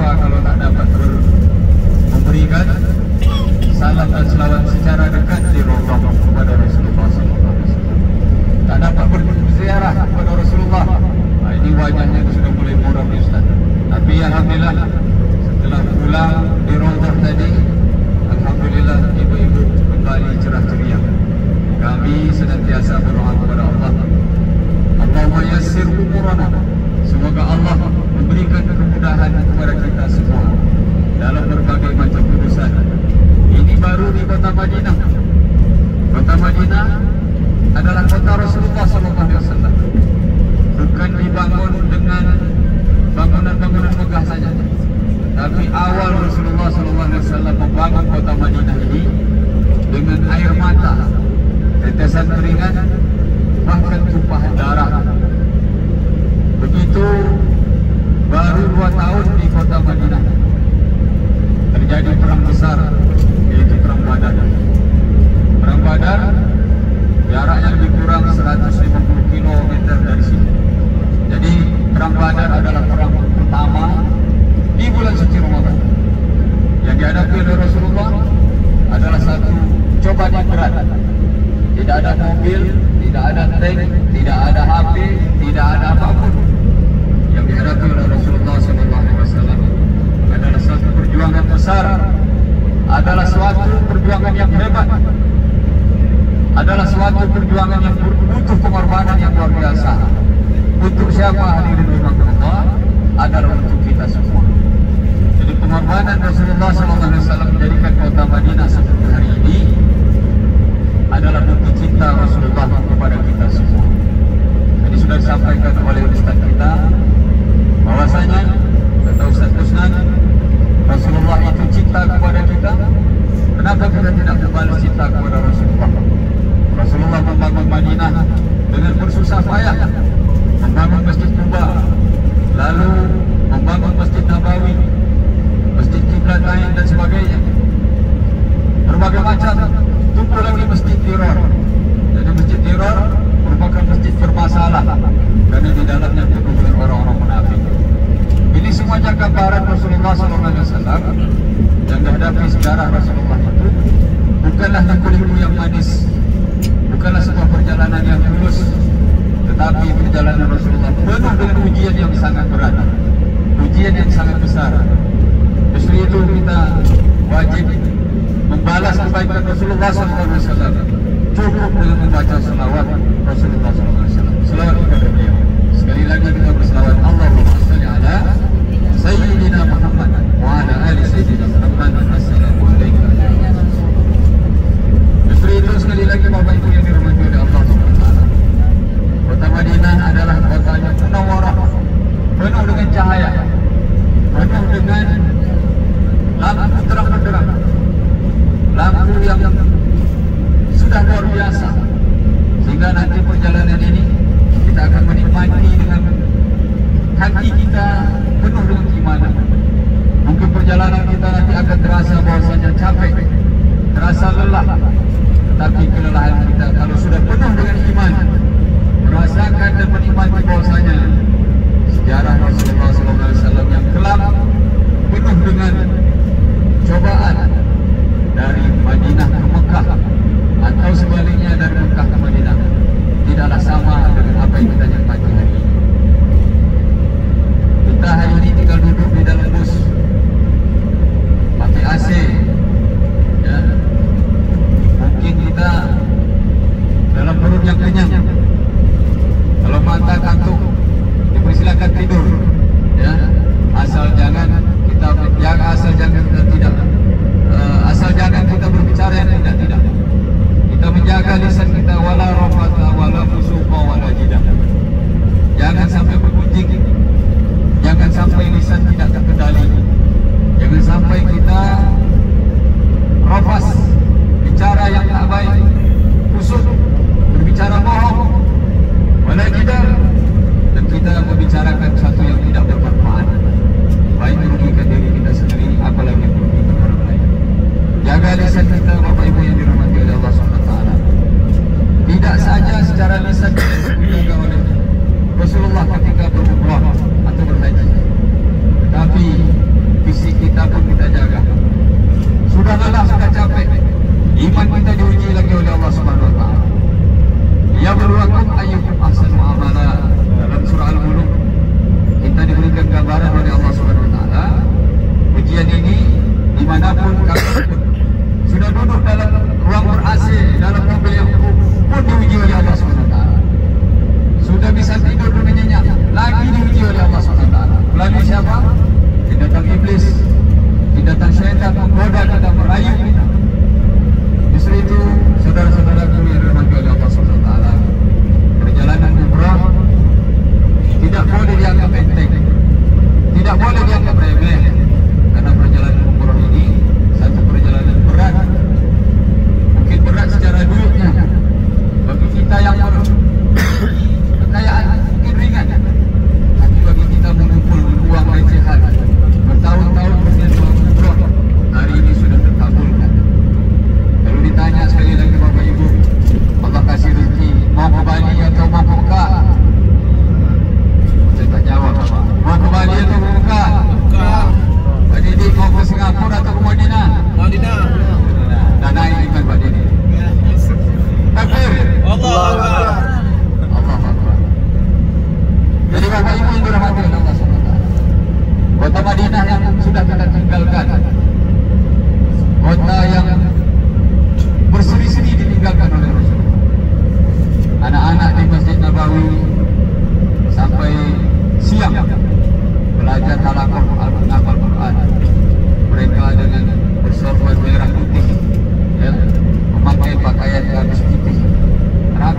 lupa kalau tak dapat memberikan salam dan selawat secara dekat di Raudhah kepada Rasulullah SAW. Tak dapat berziarah kepada Rasulullah. Ini wajahnya sudah mulai muram ni Ustaz. Tapi alhamdulillah setelah pulang di Raudhah tadi, alhamdulillah ibu-ibu kembali cerah ceria. Kami senantiasa berdoa kepada Allah, Allahumma yassir umurana. Semoga Allah memberikan kemudahan kepada kita semua dalam berbagai macam urusan. Ini baru di kota Madinah. Kota Madinah adalah kota Rasulullah SAW. Bukan dibangun dengan bangunan-bangunan megah saja, tapi awal Rasulullah SAW membangun kota Madinah ini dengan air mata, tetesan keringat, bahkan tumpahan darah. Begitu baru 2 tahun di kota Madinah terjadi perang besar, yaitu perang Badar. Perang Badar jaraknya lebih kurang 150 km dari sini. Jadi perang Badar adalah perang pertama di bulan suci Ramadan. Yang dihadapi oleh Rasulullah adalah satu cobaan yang berat. Tidak ada mobil, tidak ada tank, tidak ada HP, tidak ada apapun. Yang dihadapi oleh Rasulullah SAW adalah satu perjuangan besar, adalah suatu perjuangan yang hebat, adalah suatu perjuangan yang butuh pengorbanan yang luar biasa. Untuk siapa hadirin rahmatullah? Adalah untuk kita semua. Jadi pengorbanan Rasulullah SAW menjadikan kota Madinah seperti hari ini adalah bukti cinta Rasulullah kepada kita semua. Jadi sudah disampaikan oleh Ustaz kita bahwasanya, kata Ustaz Kusnan, Rasulullah itu cinta kepada kita. Kenapa kita tidak membalas cinta kepada Rasulullah? Rasulullah membangun Madinah dengan bersusah payah, membangun Masjid Quba, lalu membangun Masjid Nabawi, Masjid Qiblatain dan sebagainya. Berbagai macam, tumbuh lagi Masjid Dirar. Jadi Masjid Dirar merupakan masjid bermasalah karena di dalamnya penuh dengan orang-orang munafik. Ini semua gambaran Rasulullah SAW yang dihadapi sejarah Rasulullah itu bukanlah liku-liku yang manis, bukanlah sebuah perjalanan yang mulus, tetapi perjalanan Rasulullah penuh dengan ujian yang sangat berat, ujian yang sangat besar. Justru itu kita wajib membalas kebaikan Rasulullah SAW. Cukup dengan membaca selawat Rasulullah SAW. Selawat kepada beliau. Sekali lagi kita berselawat, Allahumma salli ala Sayyidina Muhammad wa ala ali Sayyidina Muhammad. Assalamualaikum. Justru itu sekali lagi Bapak Ibu yang dirahmati oleh Allah SWT, kota Madinah adalah kota yang munawwarah, penuh dengan cahaya, penuh dengan lampu terang benderang, lampu yang sudah luar biasa, sehingga nanti perjalanan ini kita akan menikmati dengan hati kita penuh dengan keimanan. Mungkin perjalanan kita nanti akan terasa bahwasanya capek, terasa lelah, tetapi kelelahan kita kalau sudah penuh dengan iman, merasakan dan menikmati bahwasanya sejarah Rasulullah SAW yang kelam, penuh dengan cobaan dari Madinah ke Mekah atau sebaliknya dari Mekah ke Madinah, tidaklah sama dengan apa yang kita nikmati hari ini. Kita hari ini tinggal duduk di dalam bus pakai AC, ya. Mungkin kita dalam perut yang kenyang, kalau mata kantuk dipersilakan tidur, ya.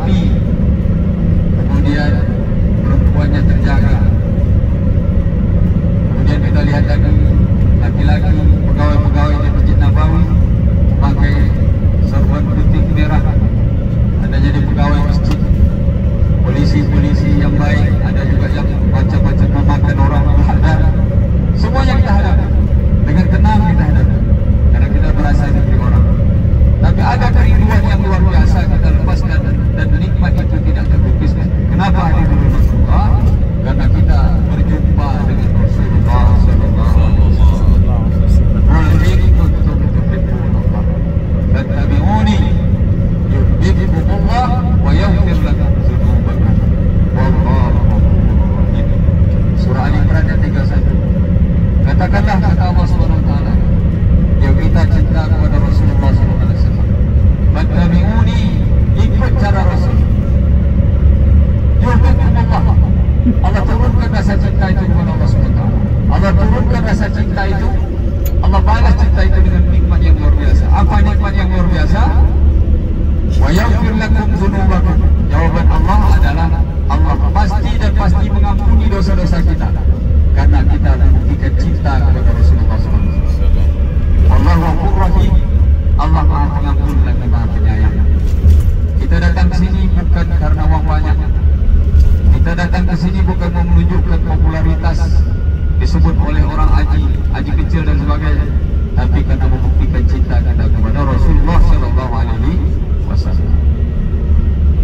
rapi, kemudian perempuannya terjaga. Kemudian kita lihat lagi laki-laki pegawai-pegawai di Masjid Nabawi memakai serban putih merah, adanya di pegawai masjid. Polisi-polisi yang baik, ada juga yang macam-macam memakan orang hadar. Semuanya kita hadapi dengan tenang, kita hadapi karena kita berasal dari orang. Tapi ada kerinduan yang luar biasa kita lepaskan dan nikmat itu tidak terlukiskan. Kenapa hadir di Rasulullah? Karena kita berjumpa dengan Rasulullah sallallahu alaihi wasallam. Qul in kuntum tuhibbunallah fattabi'uni yuhibbukumullah wa yaghfir lakum dzunubakum wallahu ghafurur rahim. Surah Al-Imran ayat 31. Katakanlah kata Allah Subhanahu wa taala, ya kita cinta kepada Rasulullah sallallahu alaihi wasallam. Fattabi'uni, ikut cara Rasul. Yuhibbukumullah. Allah turunkan rasa cinta itu kepada Allah SWT. Allah turunkan rasa cinta itu, Allah balas cinta itu dengan nikmat yang luar biasa. Apa nikmat yang luar biasa? Wa yaghfir lakum dzunubakum. Jawaban Allah adalah Allah pasti dan pasti mengampuni dosa-dosa kita karena kita membuktikan cinta kepada Rasulullah SAW. Allahu Ghafurur Rahim. Allah Maha Pengampun lagi Maha Penyayang. Kita datang ke sini bukan karena uang banyak. Kita datang ke sini bukan mau menunjukkan popularitas disebut oleh orang haji kecil dan sebagainya, tapi karena membuktikan cinta kita kepada Rasulullah sallallahu alaihi wasallam.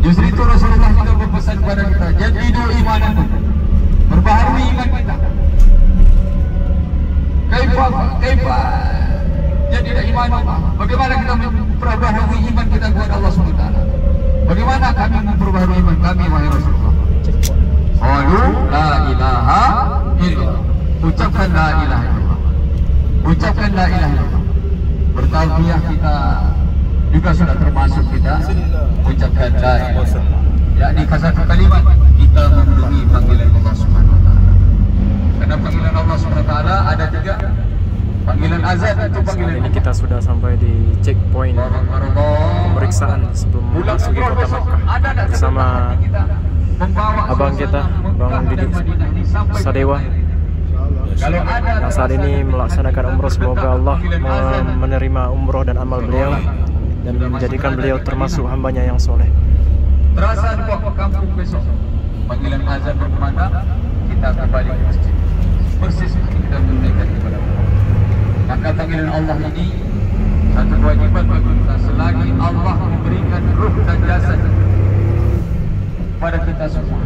Justru itu Rasulullah juga berpesan kepada kita, jadidu imanakum, perbaharui iman kita. Kaifa jadidu imanakum, bagaimana kita memperbaharui iman kita kepada Allah Subhanahu wa taala? Bagaimana kami memperbaharui iman kami wahai Rasulullah? Qalu la ilaha illallah. Ucapkan la ilaha illallah. Ucapkan la ilaha illallah. Bertauhid kita juga sudah termasuk kita ucapkan la ilaha illallah. Yakni satu kalimat kita memenuhi panggilan Allah Subhanahu wa taala. Karena panggilan Allah Subhanahu wa taala ada tiga. Panggilan azan itu panggilan. Ini kita sudah sampai di checkpoint pemeriksaan sebelum memasuki kota Makkah bersama abang kita, Bang Didik Sadewa, yang saat ini melaksanakan umroh. Semoga Allah menerima umroh dan amal beliau dan menjadikan beliau termasuk hambanya yang soleh. Terasa di bawah kampung besok panggilan azan berkumandang, kita kembali ke masjid persis kita menunaikan kepada Allah. Maka panggilan Allah ini satu kewajiban bagi kita selagi Allah memberikan ruh dan jasad pada kita semua.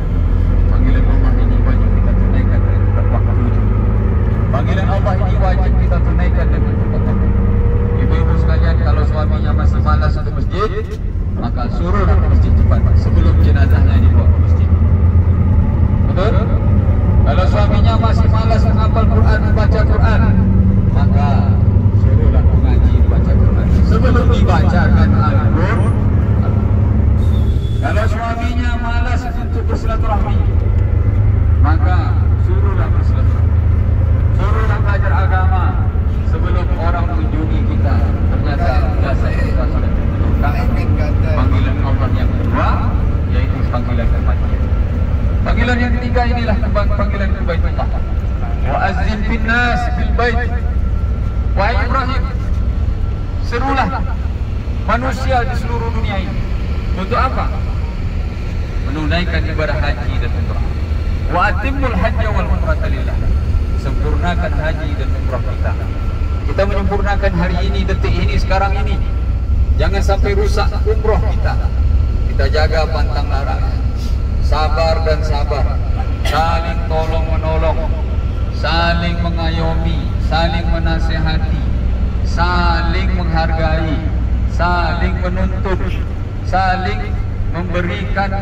Panggilan Allah ini wajib kita tunaikan dengan tepat waktu. Panggilan Allah ini wajib kita tunaikan dengan tepat waktu. Ibu-ibu sekalian, kalau suaminya masih malas ke masjid, maka suruhlah ke masjid cepat sebelum jenazahnya dibawa ke masjid. Betul? Kalau suaminya masih malas menghafal Quran, membaca Quran, maka suruhlah mengaji, baca Quran sebelum dibacakan Al-Quran. Kalau suaminya malas untuk bersilaturahmi, maka suruhlah bersilaturahmi. Suruhlah belajar agama sebelum orang mengunjungi kita. Ternyata jasa kita sudah terpenuhi. Panggilan Allah yang kedua yaitu panggilan kematian. Panggilan yang ketiga inilah panggilan ke Baitullah. Wa azzin fin nas fil bait. Wahai Ibrahim, serulah manusia di seluruh dunia ini. Untuk apa? Menunaikan ibadah haji dan umrah. Wa atimmul hajja wal umrata lillah. Sempurnakan haji dan umrah kita. Kita menyempurnakan hari ini, detik ini, sekarang ini. Jangan sampai rusak umrah kita. Kita jaga pantang larang. Sabar dan sabar. Saling tolong menolong. Saling mengayomi, saling menasihati, saling menghargai, saling menuntut, saling memberikan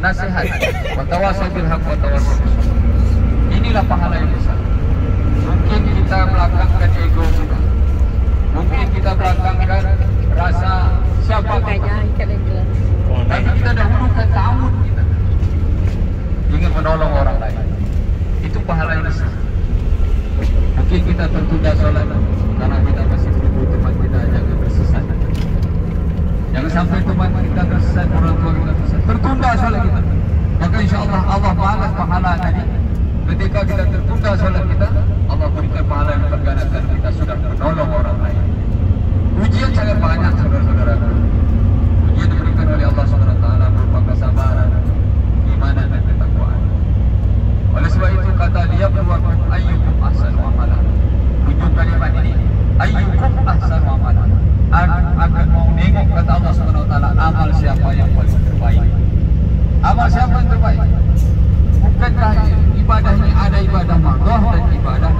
nasihat. Watawasau bil haq watawasau bis sabr. Inilah pahala yang besar. Mungkin kita belakangkan ego kita. Mungkin kita belakangkan rasa siapa kita. Tapi kita dahulukan ta'awud kita. Ingin menolong orang lain. Itu pahala yang besar. Mungkin kita tertunda sholat karena kita masih menunggu teman kita yang tersesat. Jangan sampai teman kita tersesat, orang tua kita tersesat, tertunda solat kita. Maka insya Allah Allah balas pahala tadi. Ketika kita tertunda solat kita, Allah berikan pahala yang bergandakan kita sudah menolong orang lain. Ujian sangat banyak saudara-saudaraku. Ujian diberikan oleh Allah SWT berupa kesabaran, keimanan dan ketakwaan. Oleh sebab itu kata dia berwaktu ayyukum ahsanu amalan. Ujung kalimat ini ayyukum ahsanu amalan. Akan mau nengok kata Allah SWT amal siapa yang paling terbaik. Amal siapa yang terbaik? Bukankah ibadah ini ada ibadah makruh dan ibadah